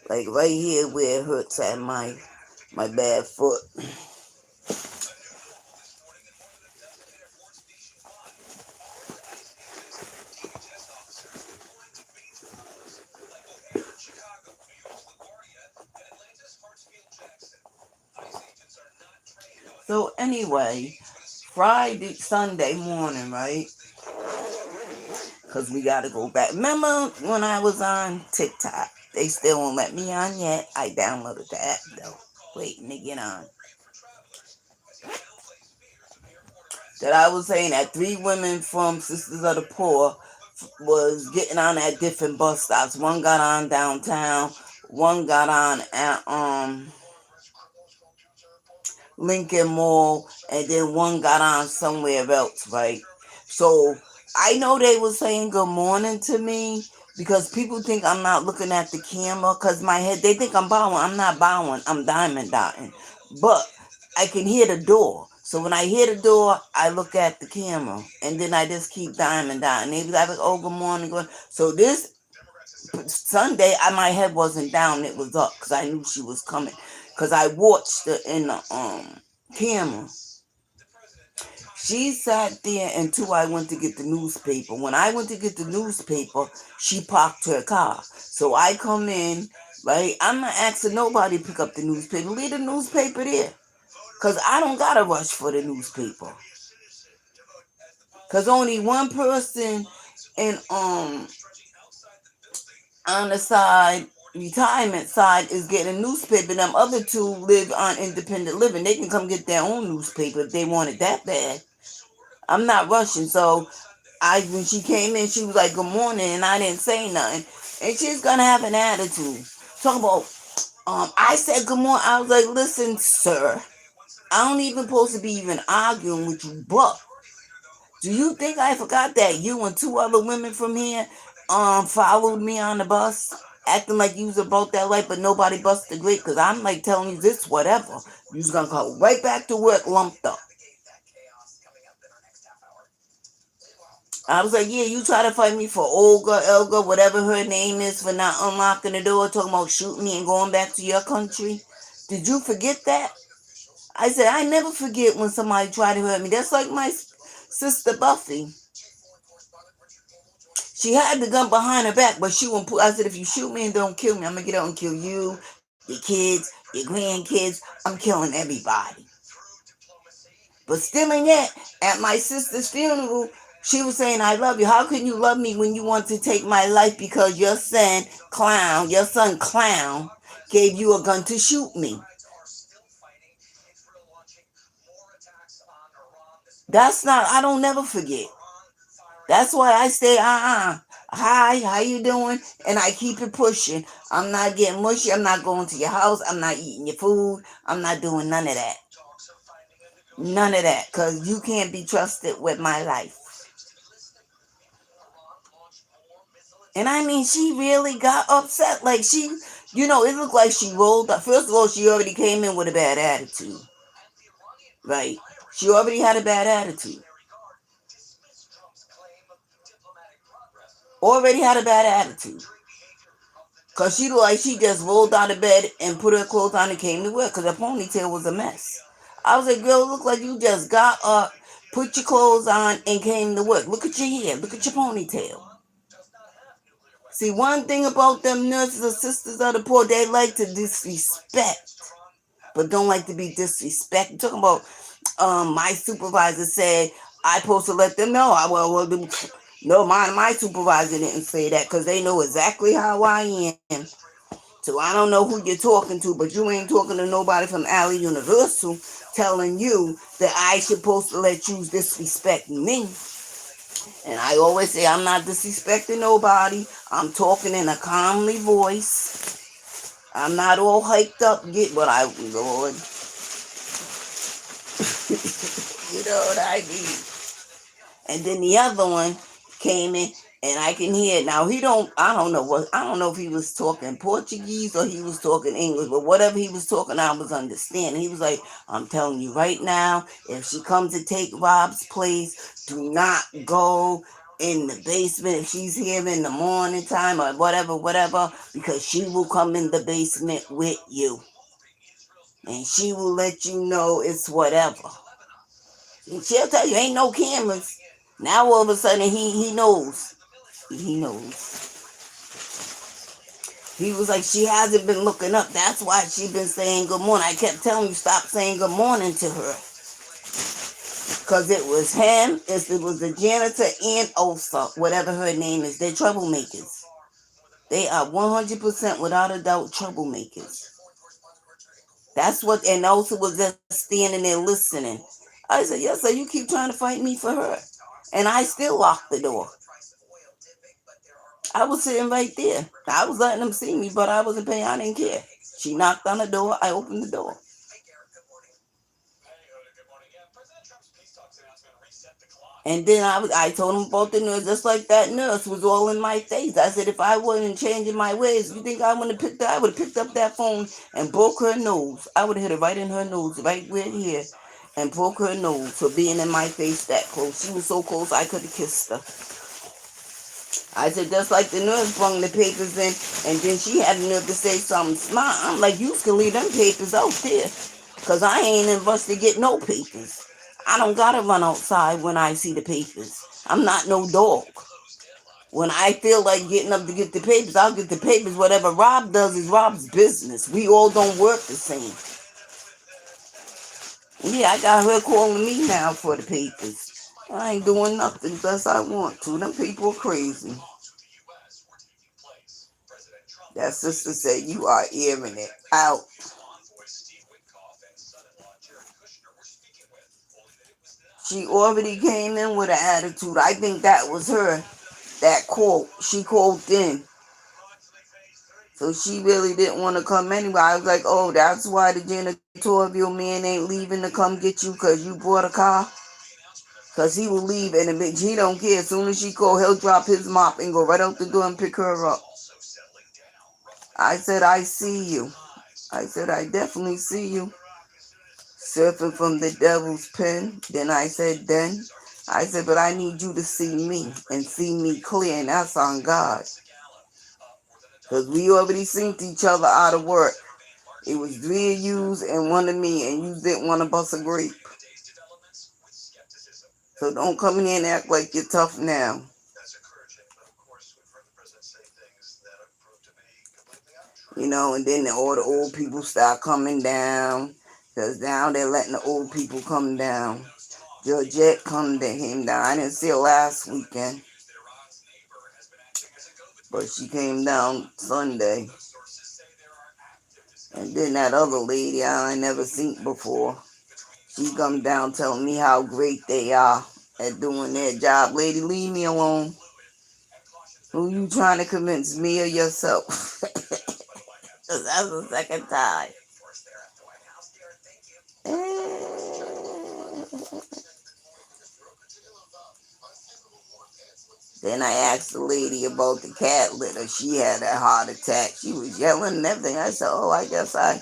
S2: Like right here where it hurts at my bad foot. So anyway, Sunday morning, right? Because we got to go back. Remember when I was on TikTok? They still won't let me on yet. I downloaded the app though. Waiting to get on. That I was saying that 3 women from Sisters of the Poor was getting on at different bus stops. One got on downtown. One got on at Lincoln Mall, and then one got on somewhere else, right? So I know they were saying good morning to me because people think I'm not looking at the camera because my head, they think I'm bowing. I'm not bowing. I'm diamond dotting. But I can hear the door. So when I hear the door, I look at the camera and then I just keep diamond dotting. They be like, oh, good morning. Good. So this Sunday, my head wasn't down. It was up because I knew she was coming. Because I watched her in the camera. She sat there until I went to get the newspaper. When I went to get the newspaper, she parked her car. So I come in, right? I'm not asking nobody to pick up the newspaper. Leave the newspaper there. Because I don't got to rush for the newspaper. Because only one person in on the side, retirement side, is getting a newspaper. Them other 2 live on independent living. They can come get their own newspaper if they want it that bad. I'm not rushing. So when she came in, she was like, good morning, and I didn't say nothing. And she's gonna have an attitude. Talking about, I said good morning. I was like, listen, sir, I don't even supposed to be even arguing with you, but do you think I forgot that you and two other women from here followed me on the bus? Acting like you was about that life, but nobody busted great, because I'm like telling you this, whatever. You was gonna go right back to work lumped up. I was like, yeah, you try to fight me for Olga, Elga, whatever her name is, for not unlocking the door, talking about shooting me and going back to your country. Did you forget that? I said, I never forget when somebody tried to hurt me. That's like my sister Buffy. She had the gun behind her back, but she won't put. I said, if you shoot me and don't kill me, I'm gonna get out and kill you, your kids, your grandkids. I'm killing everybody. But still in yet, at my sister's funeral, she was saying, I love you. How can you love me when you want to take my life because your son clown, gave you a gun to shoot me? That's not, I don't never forget. That's why I say, hi, how you doing? And I keep it pushing. I'm not getting mushy. I'm not going to your house. I'm not eating your food. I'm not doing none of that. None of that, because you can't be trusted with my life. And I mean, she really got upset. Like, it looked like she rolled up. First of all, she already came in with a bad attitude. Right? She already had a bad attitude. Already had a bad attitude. Because she looked like she just rolled out of bed and put her clothes on and came to work, because her ponytail was a mess. I was like, girl, it looked like you just got up, put your clothes on, and came to work. Look at your hair. Look at your ponytail. See, one thing about them nurses or sisters of the poor, they like to disrespect, but don't like to be disrespected. Talking about, my supervisor said I supposed to let them know. No, my supervisor didn't say that, because they know exactly how I am. So I don't know who you're talking to, but you ain't talking to nobody from Alley Universal telling you that I supposed to let you disrespect me. And I always say I'm not disrespecting nobody. I'm talking in a calmly voice. I'm not all hyped up. Lord, you know what I mean. And then the other one came in, and I can hear it. Now I don't know if he was talking Portuguese or he was talking English, but whatever he was talking, I was understanding. He was like, I'm telling you right now, if she comes to take Rob's place, do not go in the basement if she's here in the morning time or whatever, because she will come in the basement with you. And she will let you know it's whatever. And she'll tell you ain't no cameras. Now all of a sudden he knows. He knows. He was like, she hasn't been looking up. That's why she been saying good morning. I kept telling you stop saying good morning to her. Because it was him, it was the janitor and Osa, whatever her name is. They're troublemakers. They are 100% without a doubt troublemakers. That's what, and Osa was just standing there listening. I said, yes, so you keep trying to fight me for her. And I still locked the door. I was sitting right there. I was letting them see me, but I wasn't paying. I didn't care. She knocked on the door. I opened the door. And then I told them about the nurse, just like that nurse was all in my face. I said, if I wasn't changing my ways, you think I would have picked up? I would have picked up that phone and broke her nose. I would have hit her right in her nose, right where here, and broke her nose for being in my face that close. She was so close I could have kissed her. I said, just like the nurse brung the papers in, and then she had the nerve to say something smart. I'm like, you can leave them papers out there, because I ain't in rush to get no papers. I don't got to run outside when I see the papers. I'm not no dog. When I feel like getting up to get the papers, I'll get the papers. Whatever Rob does is Rob's business. We all don't work the same. Yeah, I got her calling me now for the papers. I ain't doing nothing unless I want to. Them people are crazy. That sister said, you are airing it out. She already came in with an attitude. I think that was her, that quote. She quoted in. So she really didn't want to come anyway. I was like, oh, that's why the janitorial man ain't leaving to come get you because you bought a car? Because he will leave and a bitch, he don't care. As soon as she call, he'll drop his mop and go right out the door and pick her up. I said, I see you. I said, I definitely see you. Surfing from the devil's pen. Then I said, but I need you to see me and see me clear, and that's on God. Because we already synced each other out of work. It was 3 of yous and 1 of me, and you didn't want to bust a grape. So don't come in here and act like you're tough now. You know, and then all the old people start coming down. Because now they're letting the old people come down. Georgette come to him down. I didn't see her last weekend. But she came down Sunday. And then that other lady I never seen before. She come down telling me how great they are at doing their job. Lady, leave me alone. Who you trying to convince, me or yourself? Because that's the second time. Then I asked the lady about the cat litter. She had a heart attack. She was yelling and everything. I said, oh, I guess I,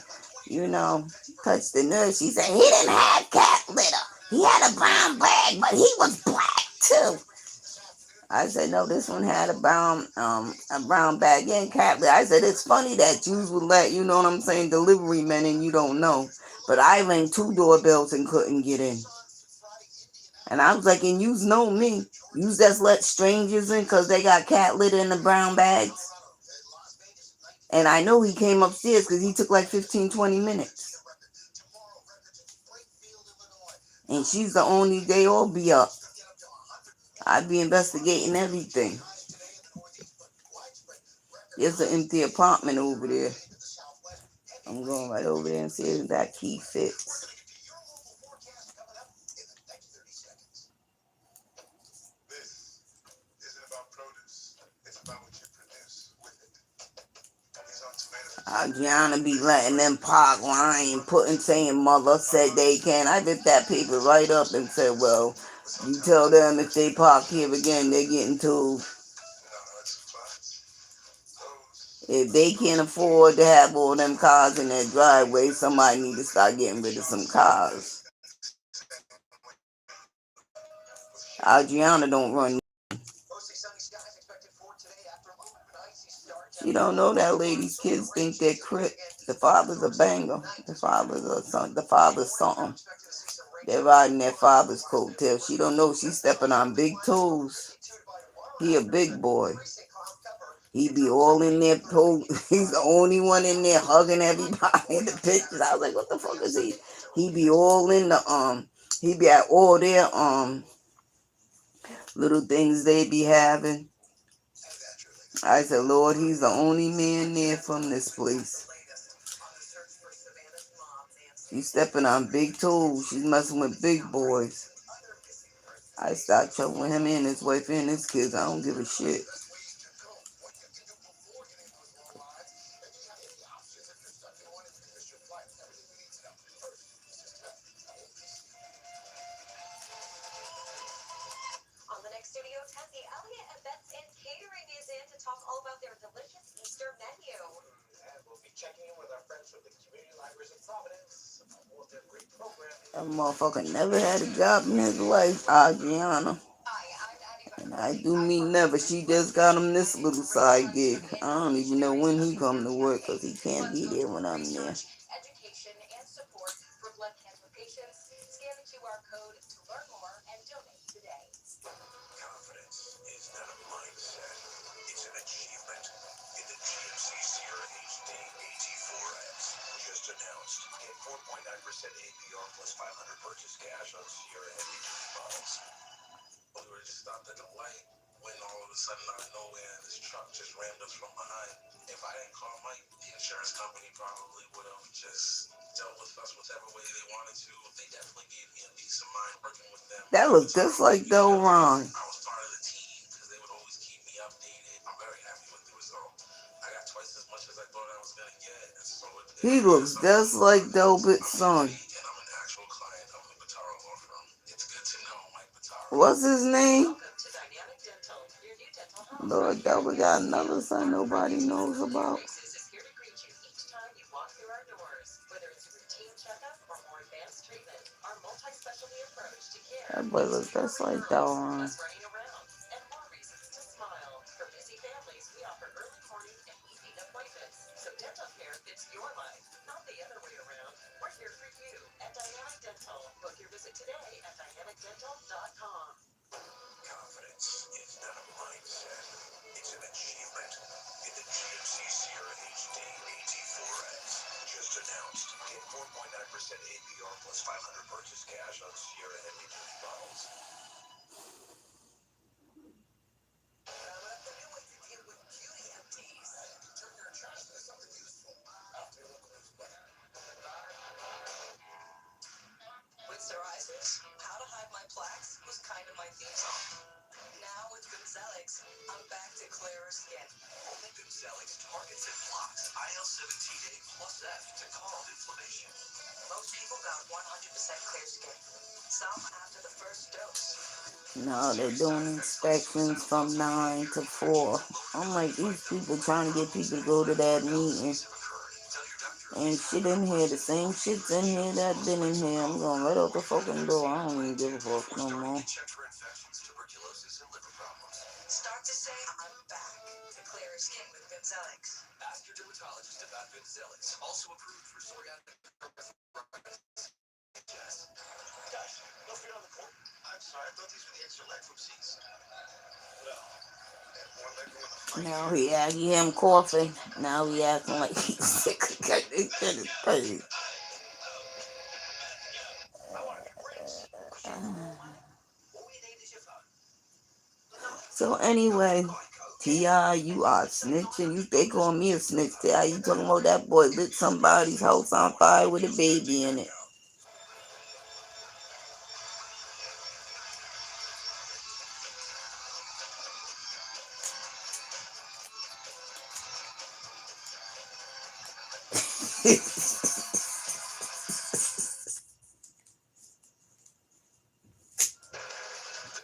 S2: touched the nerve. She said, he didn't have cat litter. He had a brown bag, but he was black too. I said, no, this one had a brown bag and cat litter. I said, it's funny that you would let, delivery men and you don't know. But I rang 2 doorbells and couldn't get in. And I was like, and you know me. You just let strangers in because they got cat litter in the brown bags. And I know he came upstairs because he took like 15, 20 minutes. And she's the only, they all be up. I'd be investigating everything. There's an empty apartment over there. I'm going right over there and see if that key fits. Adriana be letting them park lying, saying mother said they can. I ripped that paper right up and said, well, you tell them if they park here again, they're getting told. If they can't afford to have all them cars in their driveway, somebody need to start getting rid of some cars. Adriana don't run. She don't know that lady's kids think they're crip. The father's a banger. The father's something. They're riding their father's coattail. She don't know she's stepping on big toes. He a big boy. He be all in there. He's the only one in there hugging everybody in the pictures. I was like, what the fuck is he? He be all in the He be at all their little things they be having. I said, Lord, he's the only man there from this place. She's stepping on big toes. She's messing with big boys. I start troubling him and his wife and his kids. I don't give a shit.
S1: On the next Studio Tessie, Elliott Events and Catering is in to talk all about their delicious Easter menu. And we'll be checking in with our friends from the Community Libraries of Providence about more of their great programming.
S2: That motherfucker never had a job in his life, Adriana. And I do mean never. She just got him this little side gig. I don't even know when he come to work because he can't be there when I'm there.
S1: Education and support for blood cancer patients. Scan the QR code to learn more and donate today.
S3: Confidence is not a mindset, it's an achievement. In the GMC Sierra HD AT4X, just announced, get 4.9% APR plus 500 purchase cash on Sierra heavy duty models. We were just stopped at the light when all of a sudden out of nowhere this truck just rammed us from behind. If I didn't call Mike, the insurance company probably would have just dealt with us whichever way they wanted to. They definitely gave me a peace of mind working with them.
S2: That looks just like Del Ron.
S3: I was part of the team because they would always keep me updated. I'm very happy with the result. I got twice as much as I
S2: He looks just like Delbert's son.
S3: And I'm an actual client of the Bataro Law Firm. It's good to know Mike Bataro.
S2: What's his name?
S1: Welcome to Dynamic Dental, your new dental home.
S2: Lord, Delbert got another son nobody knows about.
S1: Faces is here to greet you each time you walk through our doors. Whether it's a routine checkup or more advanced treatment, our multi-specialty approach to care
S2: That boy looks just like Delron.
S1: less running around, and more reasons to smile. For busy families, we offer early morning and evening appointments, so dental care fits your life, not the other way around. We're here for you at Dynamic Dental. Book your visit today at dynamicdental.com.
S3: Confidence is not a mindset, it's an achievement. In the GMC Sierra HD AT4X, just announced, get 4.9% APR plus 500 purchase cash on Sierra heavy duty models. The new way to deal with beauty empties. Turn your trash into something useful. After your local newsletter.
S1: With psoriasis, How to Hide My Plaques was kind of my theme song. Now with Bimzelx, I'm back to clearer skin.
S3: Only Bimzelx targets and blocks IL-17A plus F to calm inflammation.
S1: Most people got 100% clear skin. Some after the first dose.
S2: No, they're doing inspections from 9 to 4. I'm like, these people trying to get people to go to that meeting. Ain't shit in here. The same shit's in here that been in here. I'm going right out the fucking door. I don't even give a fuck no more.
S1: Start to say, I'm back to clearer skin with Bimzelx.
S3: Ask your dermatologist about Bimzelx, also approved for psoriatic arthritis. Guys, no feet on the court. I'm sorry, I thought these were the extra leg room seats. Well, and more leg room in the front.
S2: Now he acting him coughing. Now he acting like he's sick. This shit is crazy.
S3: I want to be rich. What we need is your phone.
S2: So anyway, T.I., you are snitching. They call me a snitch. T.I., you talking about that boy lit somebody's house on fire with a baby in it.
S3: This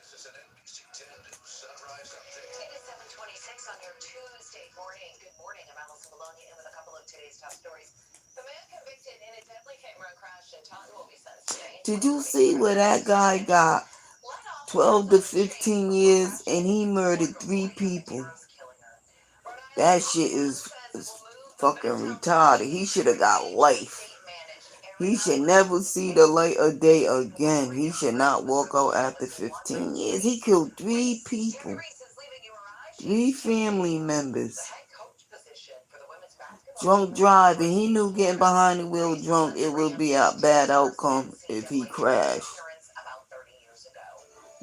S3: is an NBC 10 News Sunrise Update.
S1: It is 7:26 on your Tuesday morning. Good morning. I'm Allison Bologna in with a couple of today's top stories. The man convicted in a deadly hit-and-run crash in Taunton will be sentenced today.
S2: Did you see where that guy got 12 to 15 years and he murdered 3 people? That shit is fucking retarded. He should have got life. He should never see the light of day again. He should not walk out after 15 years. He killed 3 people. 3 family members. Drunk driving. He knew getting behind the wheel drunk, it would be a bad outcome if he crashed.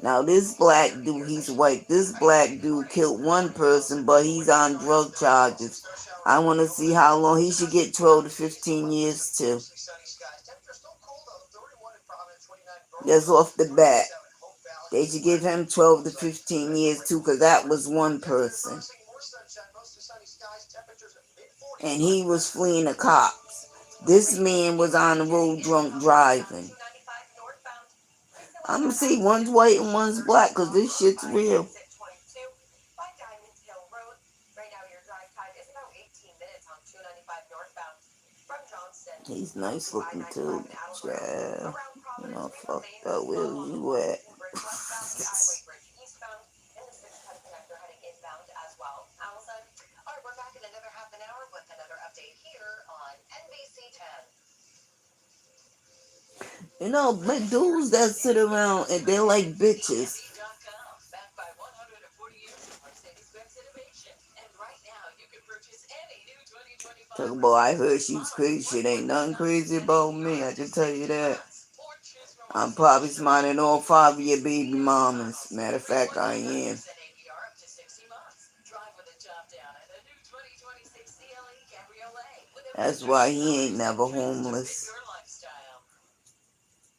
S2: Now this black dude, he's white. This black dude killed 1 person, but he's on drug charges. I want to see how long. He should get 12 to 15 years too. That's off the bat. They should give him 12 to 15 years too, because that was 1 person. And he was fleeing the cops. This man was on the road drunk driving. I'm going to see one's white and one's black, because this shit's real. He's nice looking too. Yeah. You know, fucked up. Where you at? You know, big dudes that sit around and they're like bitches. Talk about, I heard she's crazy. Shit ain't nothing crazy about me. I can tell you that. I'm probably smiling all 5 of your baby mamas. Matter of fact, I am. That's why he ain't never homeless.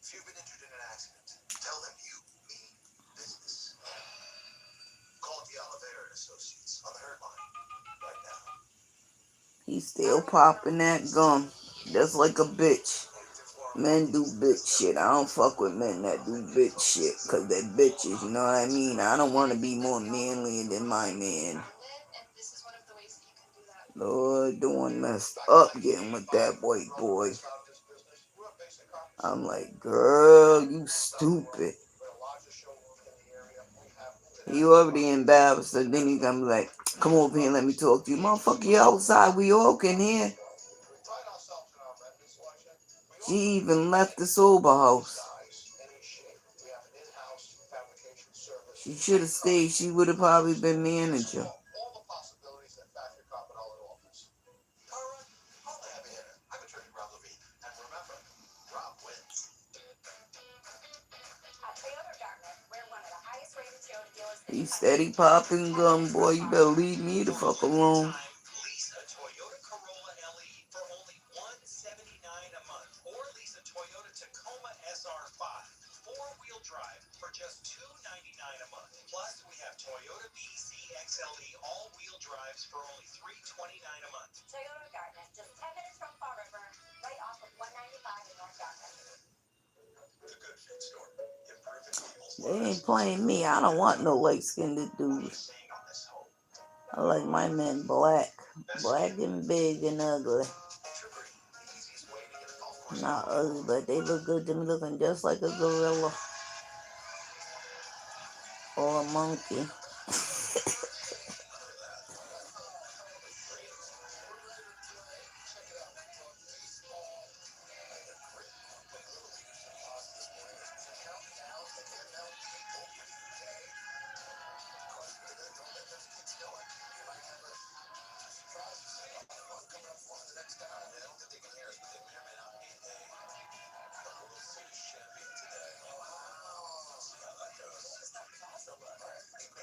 S3: If you've been injured in an accident, tell them you mean business. Call the Oliveira Associates on the hurt line right now.
S2: He's still popping that gum. Just like a bitch. Men do bitch shit. I don't fuck with men that do bitch shit. Cause they're bitches, you know what I mean? I don't want to be more manly than my man. Lord, doing messed up getting with that white boy. I'm like, girl, you stupid. You already embarrassed her. Then he's gonna be like, come over here and let me talk to you. Motherfucker, you outside. We all can hear. She even left the sober house. She should have stayed. She would have probably been manager. He steady popping gum, boy. You better leave me the fuck alone.
S3: Lease a Toyota Corolla LE for only $179 a month, or lease a Toyota Tacoma SR5 four-wheel drive for just $299 a month. Plus, we have Toyota BZ XLE all-wheel drives for only $329 a month.
S1: Toyota Dartmouth, just 10 minutes from Fall River, right off of 195 in North Dartmouth.
S3: The Good Feet Store. Improving people's
S2: They
S3: lives.
S2: ain't playing me. I don't want no light-skinned dude. I like my men black. Black and big and ugly. Not ugly, but they look good to me, looking just like a gorilla. Or a monkey.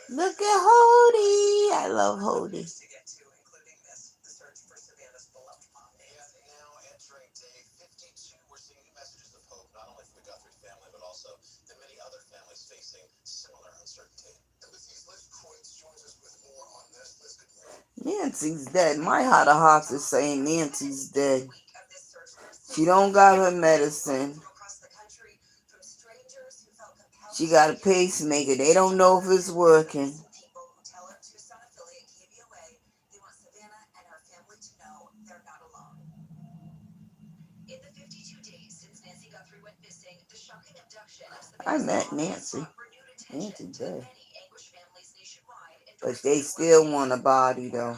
S2: Look at Hody. I love Hody.
S3: Now entering day 52, we're seeing new messages of hope, not only for the Guthrie family, but also the many other families facing similar uncertainty. Embassy's Liz Kreutz joins us with more on this. Liz, good morning.
S2: Nancy's dead. My heart of hearts is saying Nancy's dead. She don't got her medicine. She got a pacemaker. They don't know if it's working. I met Nancy. Nancy's dead. But they still want a body though.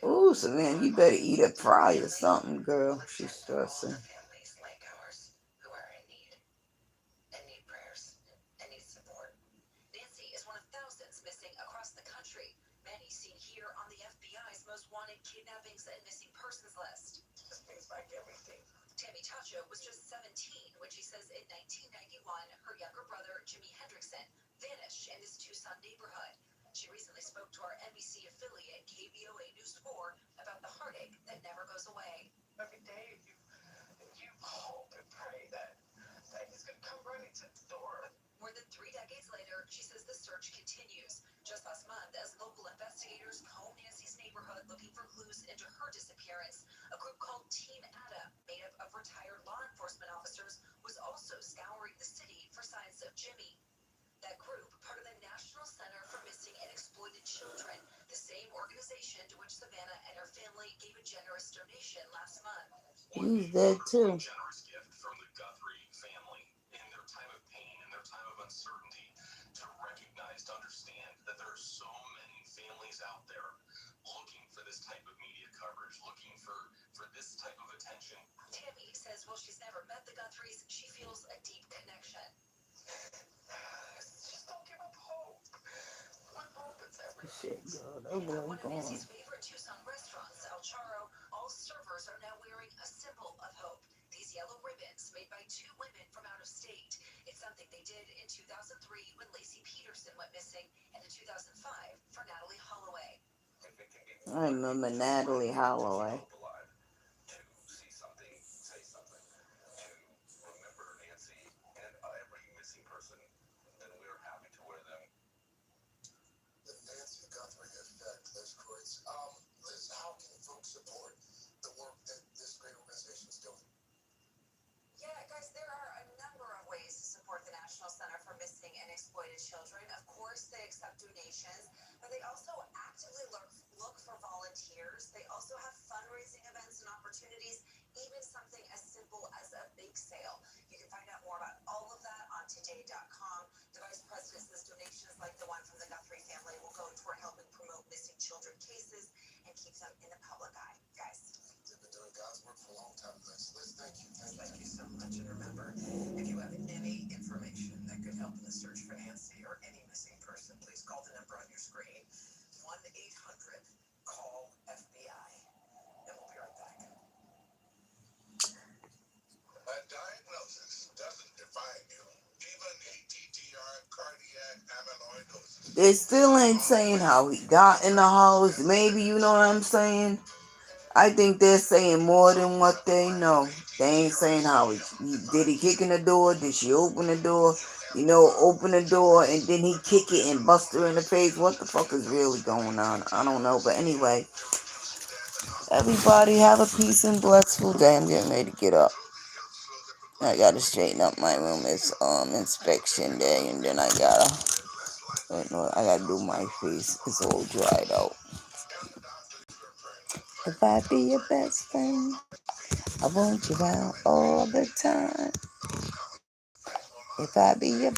S2: Ooh, Savannah, you better eat a fry or something, girl. She's stressing.
S1: Nancy is one of thousands missing across the country. Many seen here on the FBI's most wanted kidnappings and missing persons list. This brings back everything. Tammy Tacho was just 17 when she says in 1991, her younger brother, Jimi Hendrickson, vanished in this Tucson neighborhood. She recently spoke to our NBC affiliate, KBOA News 4, about the heartache that never goes away. Every day you hope and pray that he's going to come running to the door. More than 3 decades later, she says the search continues. Just last month, as local investigators combed Nancy's neighborhood looking for clues into her disappearance, a group called Team Ada, made up of retired law enforcement officers, was also scouring the city for signs of Jimmy. That group, part of the National Center for Missing and Exploited Children, the same organization to which Savannah and her family gave a generous donation last month.
S2: He's dead too.
S3: Generous gift from the Guthrie family in their time of pain, in their time of uncertainty, to recognize, to understand that there are so many families out there looking for this type of media coverage, looking for this type of attention.
S1: Tammy says while she's never met the Guthries, she feels a deep connection. Just don't give up hope. With hope, it's everything.
S2: Shit, God, I'm
S1: One of
S2: gone.
S1: Nancy's favorite Tucson restaurants, El Charro, all servers are now wearing a symbol of hope. These yellow ribbons made by 2 women from out of state. It's something they did in 2003 when Lacey Peterson went missing, and in 2005 for Natalie Holloway.
S2: I remember Natalie Holloway.
S3: To see something, say something, to remember Nancy and every missing person, then we're happy to wear them. The Nancy Guthrie effect, Liz Kreutz
S1: children cases and keeps them in the public eye. Guys,
S3: You've been doing God's work for a long time, Liz. Liz, thank you.
S1: thank you so much. And remember, if you have any information that could help in the search for Nancy or any missing person, please call the number on your screen, 1-800-CALL-FBI. And we'll be right back.
S3: A diagnosis doesn't define you. Even ATTR cardiac amyloidosis.
S2: They still ain't saying how he got in the house. Maybe you know what I'm saying? I think they're saying more than what they know. They ain't saying how did he kick in the door? Did she open the door? You know, open the door and then he kick it and bust her in the face. What the fuck is really going on? I don't know. But anyway, everybody have a peace and blissful day. I'm getting ready to get up. I gotta straighten up my room. It's inspection day, and then I gotta do my face. It's all dried out. If I be your best friend, I want you out all the time. If I be your